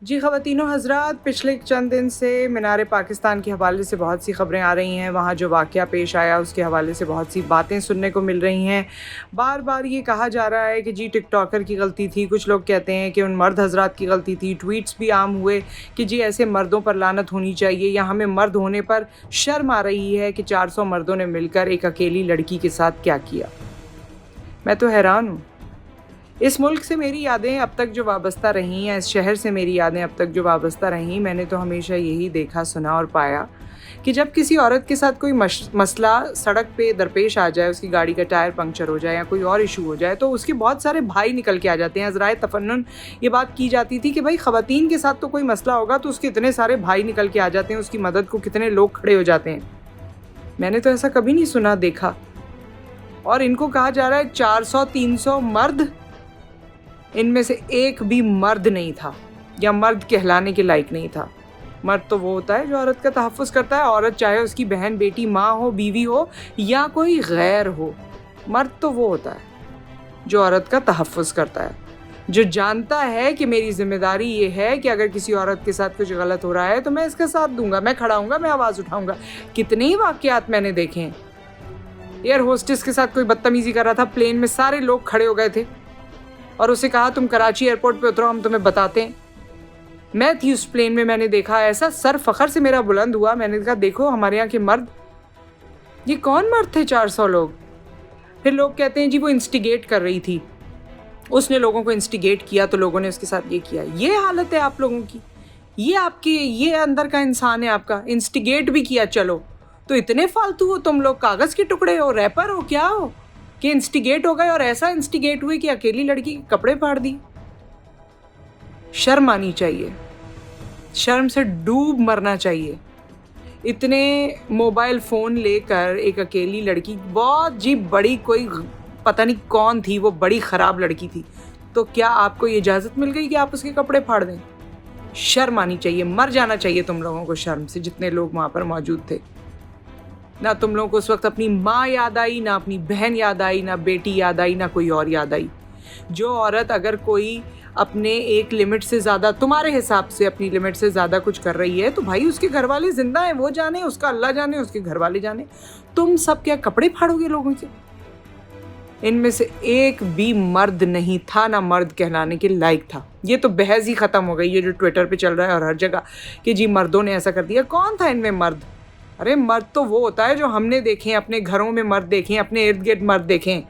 जी ख़वातीनो हज़रात, पिछले चंद दिन से मीनार पाकिस्तान के हवाले से बहुत सी ख़बरें आ रही हैं। वहाँ जो वाक़या पेश आया उसके हवाले से बहुत सी बातें सुनने को मिल रही हैं। बार बार ये कहा जा रहा है कि जी टिकटॉकर की गलती थी, कुछ लोग कहते हैं कि उन मर्द हज़रात की गलती थी। ट्वीट्स भी आम हुए कि जी ऐसे मर्दों पर लानत होनी चाहिए, या हमें मर्द होने पर शर्म आ रही है कि 400 मर्दों ने मिलकर एक अकेली लड़की के साथ क्या किया। मैं तो हैरान हूँ। इस मुल्क से मेरी यादें अब तक जो वाबस्ता रहीं, या इस शहर से मेरी यादें अब तक जो वाबस्ता रहीं, मैंने तो हमेशा यही देखा, सुना और पाया कि जब किसी औरत के साथ कोई मसला सड़क पे दरपेश आ जाए, उसकी गाड़ी का टायर पंक्चर हो जाए या कोई और इशू हो जाए, तो उसके बहुत सारे भाई निकल के आ जाते हैं। अज़राए तफन्नुन ये बात की जाती थी कि भाई ख़वातीन के साथ तो कोई मसला होगा तो उसके इतने सारे भाई निकल के आ जाते हैं, उसकी मदद को कितने लोग खड़े हो जाते हैं। मैंने तो ऐसा कभी नहीं सुना, देखा। और इनको कहा जा रहा है 400-300 मर्द, इनमें से एक भी मर्द नहीं था या मर्द कहलाने के लायक नहीं था। मर्द तो वो होता है जो औरत का तहफ़्फ़ुज़ करता है, औरत चाहे उसकी बहन, बेटी, माँ हो, बीवी हो या कोई गैर हो। मर्द तो वो होता है जो औरत का तहफ़्फ़ुज़ करता है, जो जानता है कि मेरी ज़िम्मेदारी ये है कि अगर किसी औरत के साथ कुछ गलत हो रहा है तो मैं इसका साथ दूंगा, मैं खड़ा हूँगा, मैं आवाज़ उठाऊँगा। कितने ही वाक़यात मैंने देखे हैं। एयर होस्टेस के साथ कोई बदतमीज़ी कर रहा था, प्लेन में सारे लोग खड़े हो गए थे और उसे कहा तुम कराची एयरपोर्ट पे उतरो, हम तुम्हें बताते हैं। मैं थी उस प्लेन में, मैंने देखा। ऐसा सर फ़ख्र से मेरा बुलंद हुआ। मैंने कहा देखो हमारे यहाँ के मर्द। ये कौन मर्द थे 400 लोग? फिर लोग कहते हैं जी वो इंस्टिगेट कर रही थी, उसने लोगों को इंस्टिगेट किया तो लोगों ने उसके साथ ये किया। ये हालत है आप लोगों की, ये आपकी, ये अंदर का इंसान है आपका। इंस्टिगेट भी किया, चलो तो इतने फालतू हो तुम लोग, कागज़ के टुकड़े हो, रैपर हो, क्या हो कि इंस्टिगेट हो गए? और ऐसा इंस्टिगेट हुए कि अकेली लड़की के कपड़े फाड़ दिए। शर्म आनी चाहिए, शर्म से डूब मरना चाहिए। इतने मोबाइल फ़ोन लेकर एक अकेली लड़की, बहुत जी बड़ी, कोई पता नहीं कौन थी वो, बड़ी ख़राब लड़की थी, तो क्या आपको ये इजाज़त मिल गई कि आप उसके कपड़े फाड़ दें? शर्म आनी चाहिए, मर जाना चाहिए तुम लोगों को शर्म से, जितने लोग वहाँ पर मौजूद थे। ना तुम लोगों को उस वक्त अपनी माँ याद आई, ना अपनी बहन याद आई, ना बेटी याद आई, ना कोई और याद आई। जो औरत अगर कोई अपने एक लिमिट से ज़्यादा, तुम्हारे हिसाब से अपनी लिमिट से ज़्यादा कुछ कर रही है, तो भाई उसके घर वाले जिंदा हैं, वो जाने, उसका अल्लाह जाने, उसके घर वाले जाने। तुम सब क्या कपड़े फाड़ोगे लोगों के? इनमें से एक भी मर्द नहीं था, ना मर्द कहलाने के लायक था। ये तो बहस ही ख़त्म हो गई है जो ट्विटर पे चल रहा है और हर जगह कि जी मर्दों ने ऐसा कर दिया। कौन था इनमें मर्द? अरे मर्द तो वो होता है जो हमने देखे हैं, अपने घरों में मर्द देखें, अपने इर्द गिर्द मर्द देखें,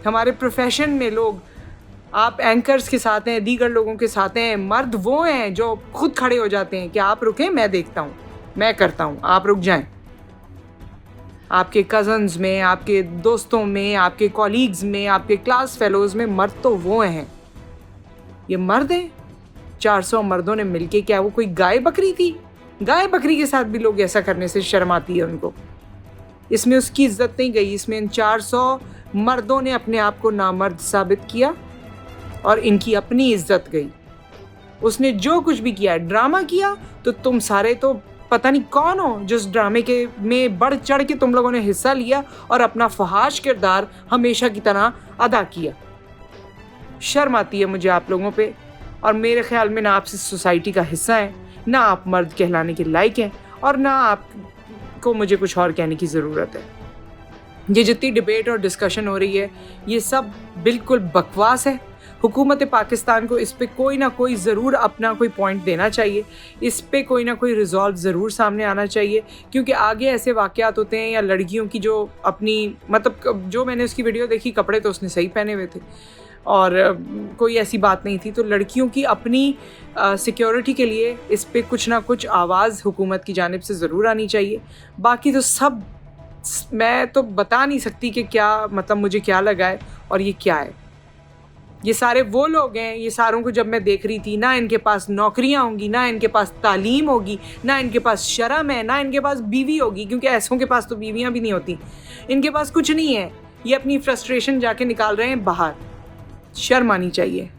हमारे प्रोफेशन में लोग, आप एंकर्स के साथ हैं, दीगर लोगों के साथ हैं। मर्द वो हैं जो खुद खड़े हो जाते हैं कि आप रुकें, मैं देखता हूँ, मैं करता हूँ, आप रुक जाएं। आपके कज़न्स में, आपके दोस्तों में, आपके कॉलीग्स में, आपके क्लास फेलोज़ में मर्द तो वो हैं। ये मर्द हैं। 400 मर्दों ने मिलके, क्या वो कोई गाय बकरी थी? गाय बकरी के साथ भी लोग ऐसा करने से शर्म आती है उनको। इसमें उसकी इज्जत नहीं गई, इसमें इन 400 मर्दों ने अपने आप को नामर्द साबित किया और इनकी अपनी इज्जत गई। उसने जो कुछ भी किया, ड्रामा किया, तो तुम सारे तो पता नहीं कौन हो जिस ड्रामे के में बढ़ चढ़ के तुम लोगों ने हिस्सा लिया और अपना फहाश किरदार हमेशा की तरह अदा किया। शर्म आती है मुझे आप लोगों पे, और मेरे ख्याल में ना आप इस सोसाइटी का हिस्सा हैं, ना आप मर्द कहलाने के लायक हैं, और ना आपको मुझे कुछ और कहने की ज़रूरत है। ये जितनी डिबेट और डिस्कशन हो रही है, ये सब बिल्कुल बकवास है। हुकूमत पाकिस्तान को इस पे कोई ना कोई ज़रूर अपना कोई पॉइंट देना चाहिए, इस पे कोई ना कोई रिजॉल्व ज़रूर सामने आना चाहिए, क्योंकि आगे ऐसे वाक़यात होते हैं, या लड़कियों की जो अपनी, मतलब जो मैंने उसकी वीडियो देखी, कपड़े तो उसने सही पहने हुए थे और कोई ऐसी बात नहीं थी, तो लड़कियों की अपनी सिक्योरिटी के लिए इस पे कुछ ना कुछ आवाज़ हुकूमत की जानिब से ज़रूर आनी चाहिए। बाकी तो सब मैं तो बता नहीं सकती कि क्या, मतलब मुझे क्या लगा है और ये क्या है। ये सारे वो लोग हैं, ये सारों को जब मैं देख रही थी, ना इनके पास नौकरियां होंगी, ना इनके पास तालीम होगी, ना इनके पास शर्म है, ना इनके पास बीवी होगी, क्योंकि ऐसों के पास तो बीवियां भी नहीं होती। इनके पास कुछ नहीं है, ये अपनी फ्रस्ट्रेशन जाके निकाल रहे हैं बाहर। शर्म आनी चाहिए।